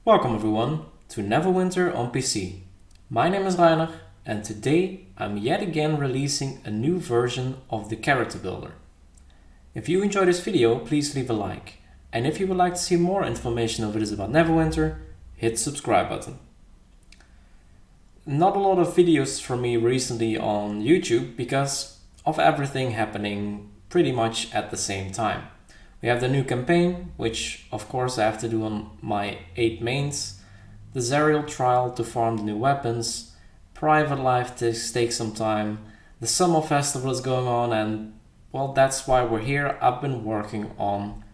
Welcome everyone to Neverwinter on PC. My name is Reiner and today I'm yet again releasing a new version of the character builder. If you enjoy this video, please leave a like, and if you would like to see more information of videos about Neverwinter, hit the subscribe button. Not a lot of videos from me recently on YouTube because of everything happening pretty much at the same time. We have the new campaign, which of course I have to do on my 8 mains, the Cyril trial to farm the new weapons, private life takes some time, the summer festival is going on, and well, that's why we're here. I've been working on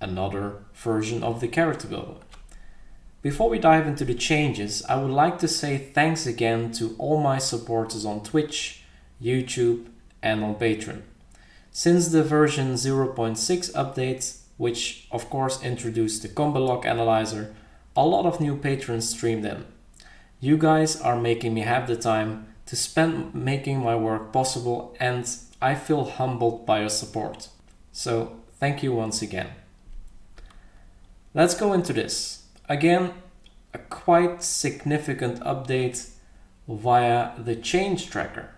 another version of the character builder. Before we dive into the changes, I would like to say thanks again to all my supporters on Twitch, YouTube and on Patreon. Since the version 0.6 update, which of course introduced the combo log analyzer, a lot of new patrons streamed in. You guys are making me have the time to spend making my work possible, and I feel humbled by your support. So thank you once again. Let's go into this. Again, a quite significant update via the change tracker.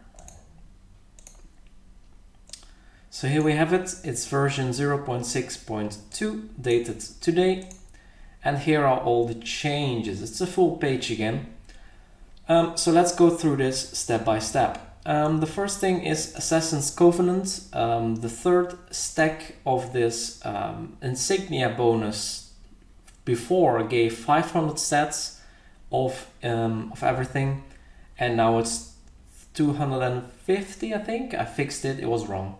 So here we have it, it's version 0.6.2 dated today, and here are all the changes. It's a full page again. So let's go through this step by step. The first thing is Assassin's Covenant. The third stack of this insignia bonus before gave 500 stats of everything, and now it's 250, I think. I fixed it, it was wrong.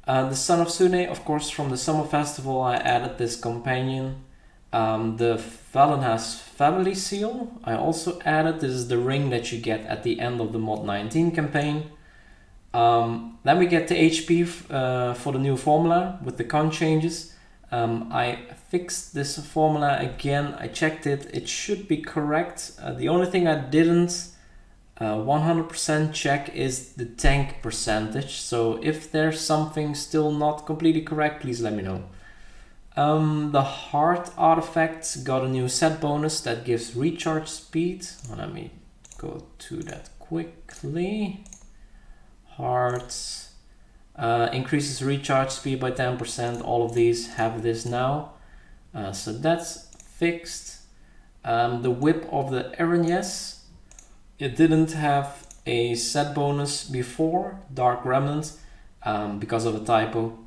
The Son of Sune, of course, from the Summer Festival, I added this companion. The Valenhas Family Seal, I also added. This is the ring that you get at the end of the Mod 19 campaign. Then we get the HP for the new formula with the con changes. I fixed this formula again. I checked it. It should be correct. The only thing I didn't 100% check is the tank percentage, so if there's something still not completely correct, please let me know. The heart artifact got a new set bonus that gives recharge speed. Let me go to that quickly. Hearts increases recharge speed by 10%. All of these have this now, so that's fixed. The whip of the Erinyes, it didn't have a set bonus before, Dark Remnant, because of a typo.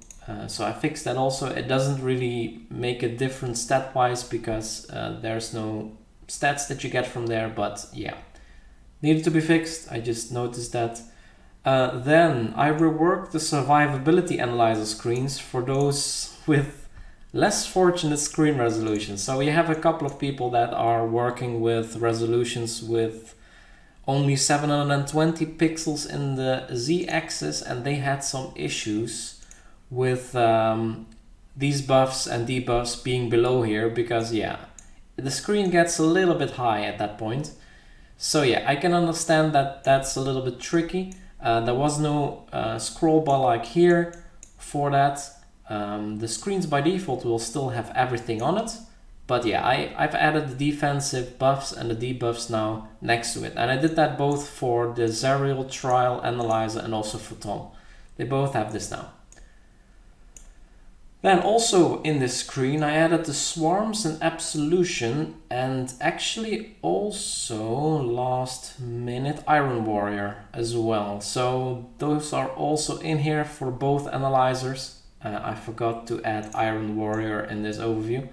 So I fixed that also. It doesn't really make a difference stat-wise because there's no stats that you get from there, but yeah. Needed to be fixed, I just noticed that. Then I reworked the survivability analyzer screens for those with less fortunate screen resolutions. So we have a couple of people that are working with resolutions with only 720 pixels in the Z-axis, and they had some issues with these buffs and debuffs being below here because yeah, the screen gets a little bit high at that point. So yeah, I can understand that that's a little bit tricky. There was no scroll bar like here for that. The screens by default will still have everything on it. But yeah, I've added the defensive buffs and the debuffs now next to it. And I did that both for the Cyril trial analyzer and also for Tom. They both have this now. Then also in this screen, I added the swarms and absolution, and actually also last minute Iron Warrior as well. So those are also in here for both analyzers. I forgot to add Iron Warrior in this overview.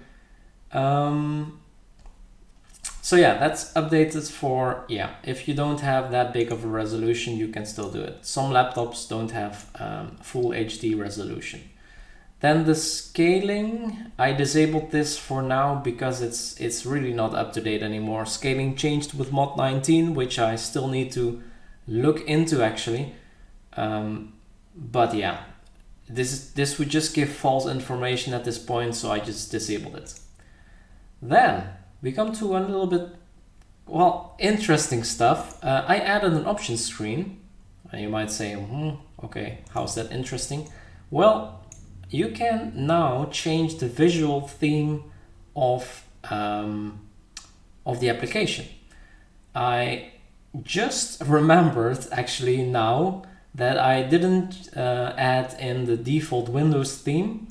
So yeah, that's updated for, yeah, if you don't have that big of a resolution, you can still do it. Some laptops don't have full HD resolution. Then the scaling, I disabled this for now because it's really not up to date anymore. Scaling changed with Mod 19, which I still need to look into actually. But yeah, this would just give false information at this point, so I just disabled it. Then we come to a little bit, well, interesting stuff. I added an options screen. And you might say, okay, how's that interesting? Well, you can now change the visual theme of of the application. I just remembered actually now that I didn't add in the default Windows theme.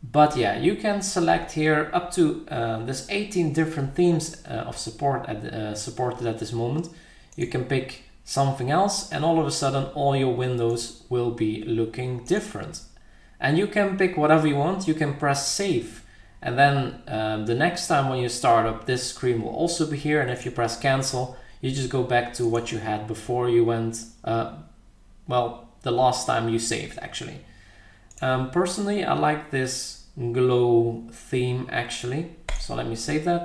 But yeah, you can select here up to there's 18 different themes of supported at this moment. You can pick something else and all of a sudden all your windows will be looking different. And you can pick whatever you want. You can press save, and then the next time when you start up, this screen will also be here. And if you press cancel, you just go back to what you had before you went, well, the last time you saved actually. Personally, I like this glow theme actually. So let me save that.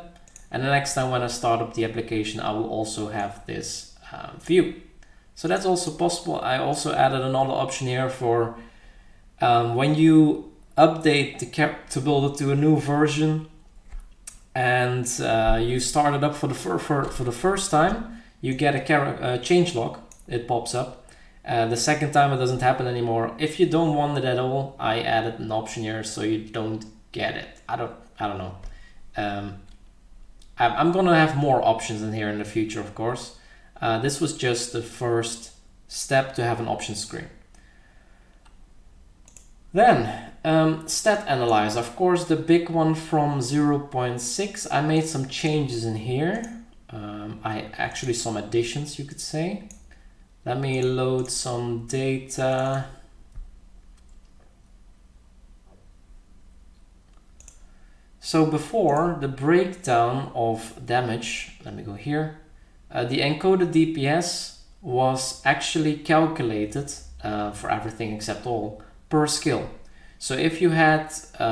And the next time when I start up the application, I will also have this view. So that's also possible. I also added another option here for when you update the to build it to a new version and you start it up for the first time, you get a changelog. It pops up. The second time it doesn't happen anymore. If you don't want it at all, I added an option here so you don't get it. I don't know. I'm gonna have more options in here in the future, of course. This was just the first step to have an option screen. Then stat analyzer, of course, the big one from 0.6. I made some changes in here. Actually some additions, you could say. Let me load some data. So before, the breakdown of damage, let me go here. The encoded DPS was actually calculated for everything except all per skill. So if you had,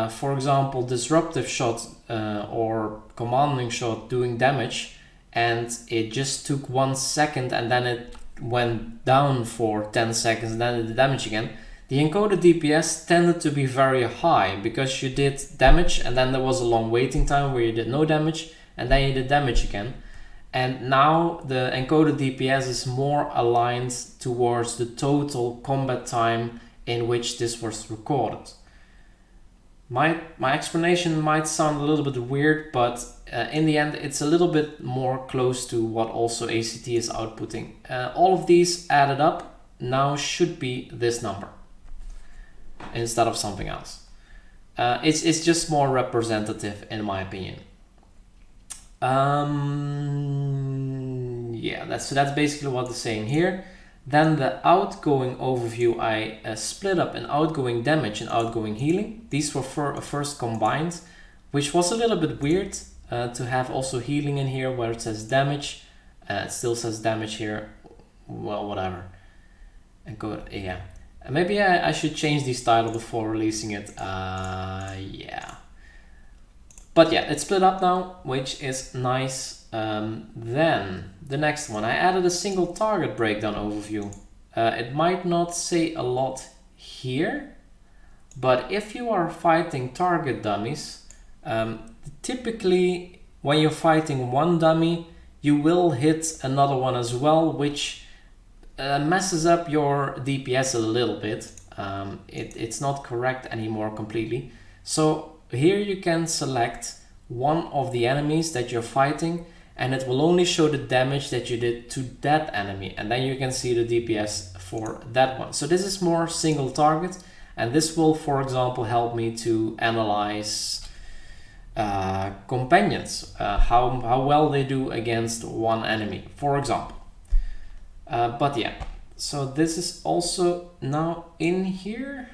for example, disruptive shot or commanding shot doing damage, and it just took 1 second and then it went down for 10 seconds and then it did damage again, the encoded DPS tended to be very high because you did damage and then there was a long waiting time where you did no damage and then you did damage again. And now the encoded DPS is more aligned towards the total combat time in which this was recorded. My explanation might sound a little bit weird, but in the end it's a little bit more close to what also ACT is outputting. All of these added up now should be this number instead of something else. It's just more representative in my opinion. Yeah, that's basically what it's saying here. Then the outgoing overview, I split up in outgoing damage and outgoing healing. These were first combined, which was a little bit weird to have also healing in here where it says damage. It still says damage here. Well, whatever. And go, yeah. Maybe I should change this title before releasing it. Yeah. But yeah, it's split up now, which is nice. Then the next one, I added a single target breakdown overview. It might not say a lot here, but if you are fighting target dummies, typically when you're fighting one dummy, you will hit another one as well, which messes up your DPS a little bit. It's not correct anymore completely. So here you can select one of the enemies that you're fighting and it will only show the damage that you did to that enemy, and then you can see the DPS for that one. So this is more single target, and this will, for example, help me to analyze companions, how well they do against one enemy, for example. But yeah, so this is also now in here.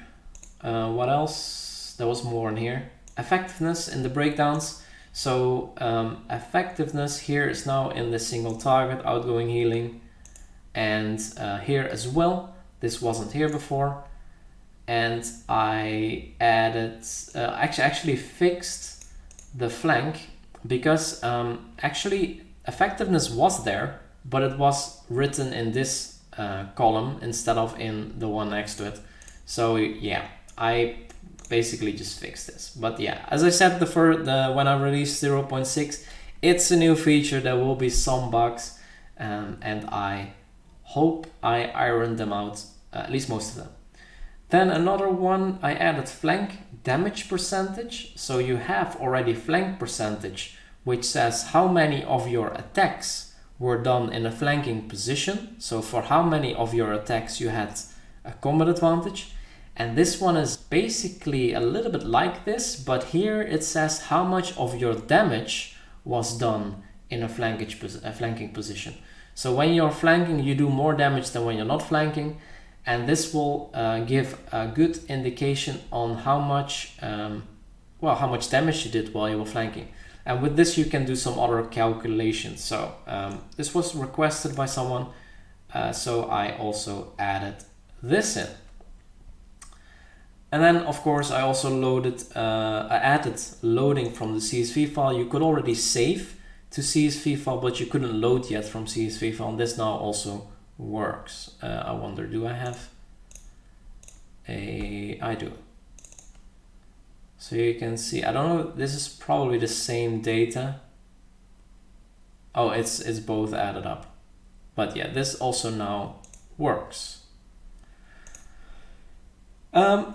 What else? There was more in here. Effectiveness in the breakdowns. So effectiveness here is now in the single target, outgoing healing, and here as well. This wasn't here before. And I added, actually fixed the flank because actually effectiveness was there, but it was written in this column instead of in the one next to it. So yeah, I basically just fixed this. But yeah, as I said, when I released 0.6, it's a new feature. There will be some bugs, and I hope I ironed them out, at least most of them. Then another one, I added flank damage percentage. So you have already flank percentage which says how many of your attacks were done in a flanking position. So for how many of your attacks you had a combat advantage. And this one is basically a little bit like this, but here it says how much of your damage was done in a flanking position. So when you're flanking, you do more damage than when you're not flanking, and this will give a good indication on how much damage you did while you were flanking. And with this, you can do some other calculations. So this was requested by someone, so I also added this in. And then, of course, I also added loading from the CSV file. You could already save to CSV file, but you couldn't load yet from CSV file. And this now also works. I wonder, do I have I do. So you can see, I don't know, this is probably the same data. Oh, it's both added up. But yeah, this also now works.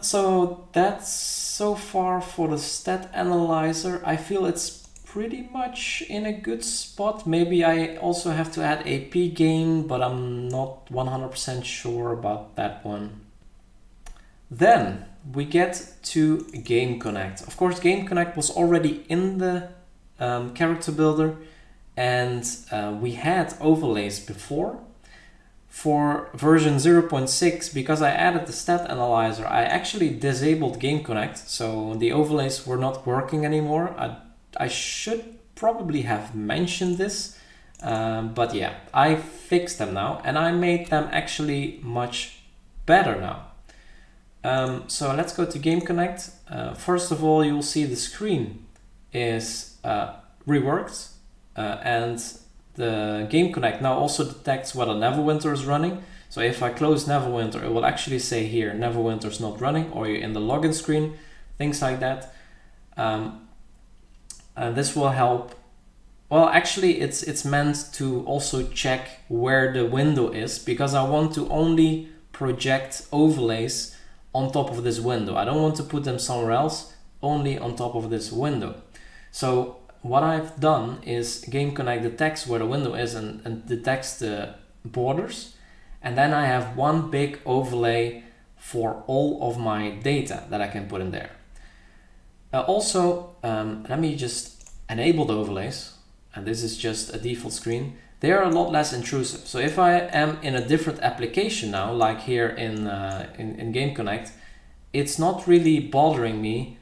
So that's so far for the stat analyzer. I feel it's pretty much in a good spot. Maybe I also have to add AP gain, but I'm not 100% sure about that one. Then we get to Game Connect. Of course, Game Connect was already in the character builder, and we had overlays before. For version 0.6, because I added the stat analyzer, I actually disabled Game Connect, so the overlays were not working anymore. I should probably have mentioned this, but yeah, I fixed them now, and I made them actually much better now. So let's go to Game Connect. First of all, you'll see the screen is reworked, and the Game Connect now also detects whether Neverwinter is running. So if I close Neverwinter, it will actually say here Neverwinter is not running, or you're in the login screen, things like that. And this will help. Well, actually, it's meant to also check where the window is, because I want to only project overlays on top of this window. I don't want to put them somewhere else, only on top of this window. So what I've done is Game Connect detects where the window is and detects the borders. And then I have one big overlay for all of my data that I can put in there. Let me just enable the overlays. And this is just a default screen. They are a lot less intrusive. So if I am in a different application now, like here in Game Connect, it's not really bothering me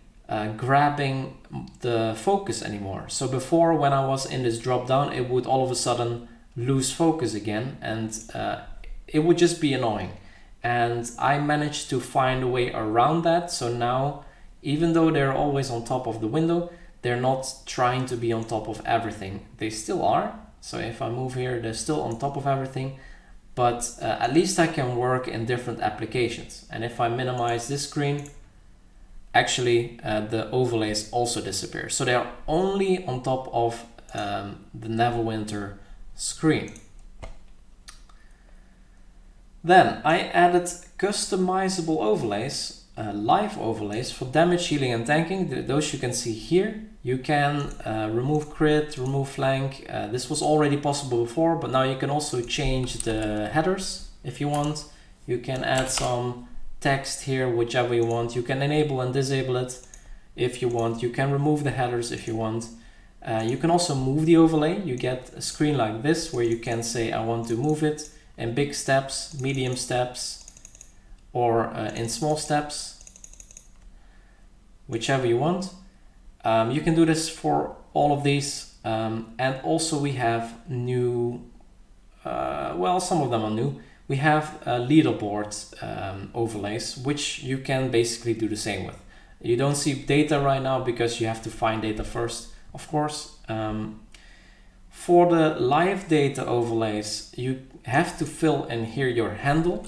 grabbing the focus anymore. So before, when I was in this drop down, it would all of a sudden lose focus again, and it would just be annoying. And I managed to find a way around that. So now, even though they're always on top of the window, they're not trying to be on top of everything. They still are. So if I move here, they're still on top of everything, but at least I can work in different applications. And if I minimize this screen, actually the overlays also disappear. So they are only on top of the Neverwinter screen. Then I added customizable overlays, live overlays for damage, healing and tanking. Those you can see here. You can remove crit, remove flank. This was already possible before, but now you can also change the headers if you want. You can add some text here, whichever you want. You can enable and disable it if you want. You can remove the headers if you want. You can also move the overlay. You get a screen like this where you can say I want to move it in big steps, medium steps, or in small steps, whichever you want. You can do this for all of these, and also we have new, some of them are new. We have leaderboard overlays, which you can basically do the same with. You don't see data right now because you have to find data first, of course. For the live data overlays, you have to fill in here your handle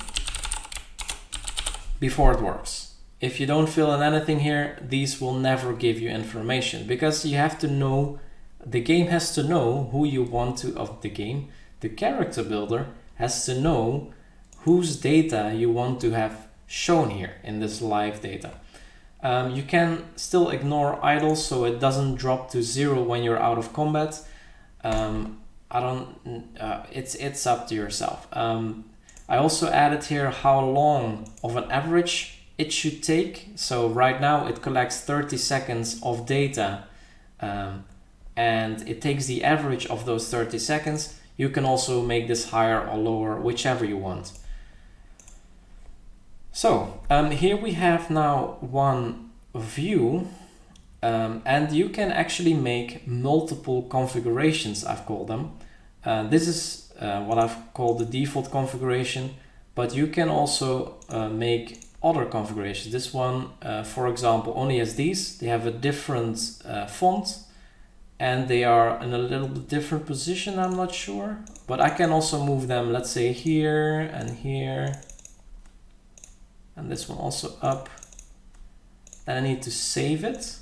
before it works. If you don't fill in anything here, these will never give you information, because you have to know, the game has to know who you want to, the character builder has to know whose data you want to have shown here in this live data. You can still ignore idle so it doesn't drop to 0 when you're out of combat. It's up to yourself. I also added here how long of an average it should take. So right now it collects 30 seconds of data, and it takes the average of those 30 seconds. You can also make this higher or lower, whichever you want. So here we have now one view, and you can actually make multiple configurations, I've called them. This is what I've called the default configuration, but you can also make other configurations. This one, for example, only has these. They have a different font, and they are in a little bit different position, I'm not sure. But I can also move them, let's say here and here. And this one also up. Then I need to save it.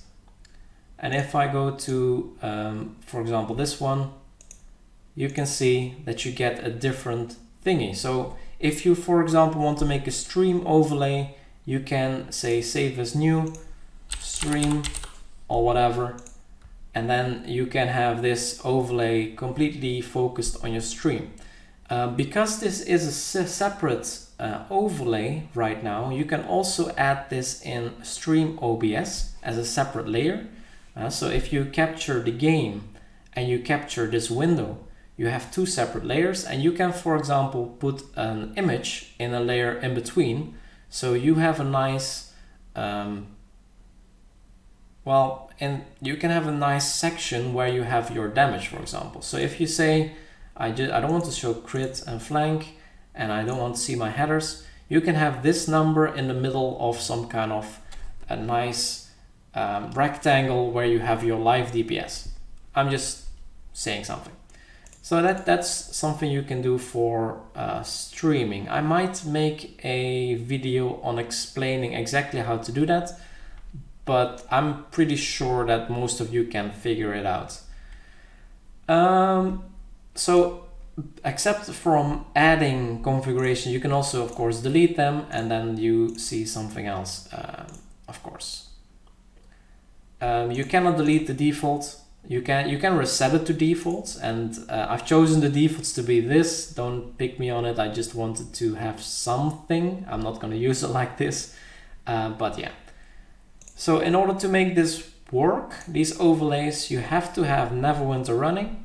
And if I go to, for example, this one, you can see that you get a different thingy. So if you, for example, want to make a stream overlay, you can say save as new, stream, or whatever. And then you can have this overlay completely focused on your stream. Because this is a separate overlay right now, you can also add this in Stream OBS as a separate layer. So if you capture the game and you capture this window, you have two separate layers, and you can, for example, put an image in a layer in between. So you have a nice, and you can have a nice section where you have your damage, for example. So if you say, I don't want to show crit and flank, and I don't want to see my headers, you can have this number in the middle of some kind of a nice rectangle where you have your live DPS. I'm just saying something. So that's something you can do for streaming. I might make a video on explaining exactly how to do that, but I'm pretty sure that most of you can figure it out. So except from adding configuration, you can also, of course, delete them, and then you see something else, of course. You cannot delete the default. You can reset it to defaults, and I've chosen the defaults to be this. Don't pick me on it. I just wanted to have something. I'm not going to use it like this, but yeah. So in order to make this work, these overlays, you have to have Neverwinter running,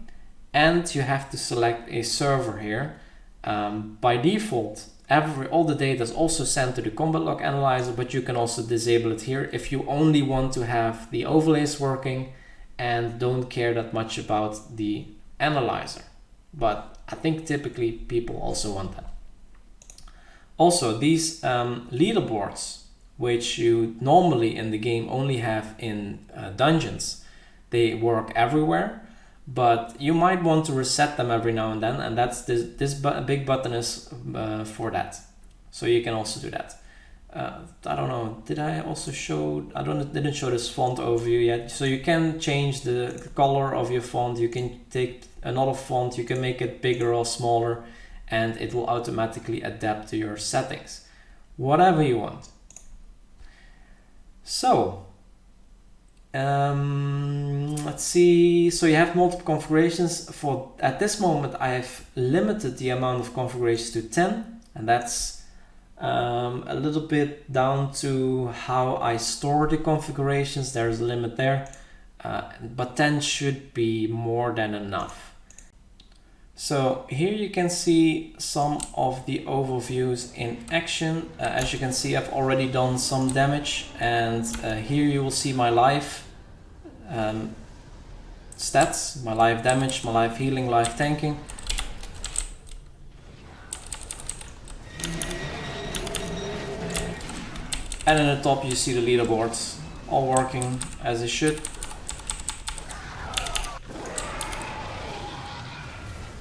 and you have to select a server here. By default, all the data is also sent to the combat log analyzer, but you can also disable it here if you only want to have the overlays working and don't care that much about the analyzer. But I think typically people also want that. Also, these leaderboards, which you normally in the game only have in dungeons, they work everywhere, but you might want to reset them every now and then, and that's this big button is for that. So you can also do that. I don't know, did I also show, didn't show this font overview yet. So you can change the color of your font, you can take another font, you can make it bigger or smaller, and it will automatically adapt to your settings, whatever you want. So let's see, so you have multiple configurations. For at this moment I've limited the amount of configurations to 10, and that's a little bit down to how I store the configurations. There's a limit there, but 10 should be more than enough. So here you can see some of the overviews in action. As you can see, I've already done some damage, and here you will see my life stats, my life damage, my life healing, life tanking. And in the top you see the leaderboards, all working as they should.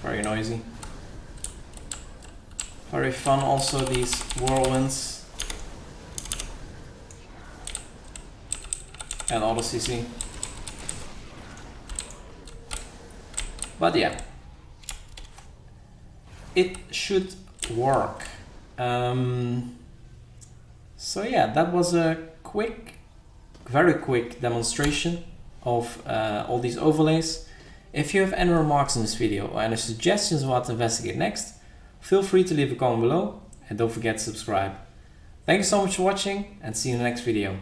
Very noisy. Very fun also, these whirlwinds. And auto CC. But yeah, it should work. So yeah, that was a quick very quick demonstration of all these overlays. If you have any remarks on this video or any suggestions on what to investigate next, feel free to leave a comment below and don't forget to subscribe. Thank you so much for watching and see you in the next video.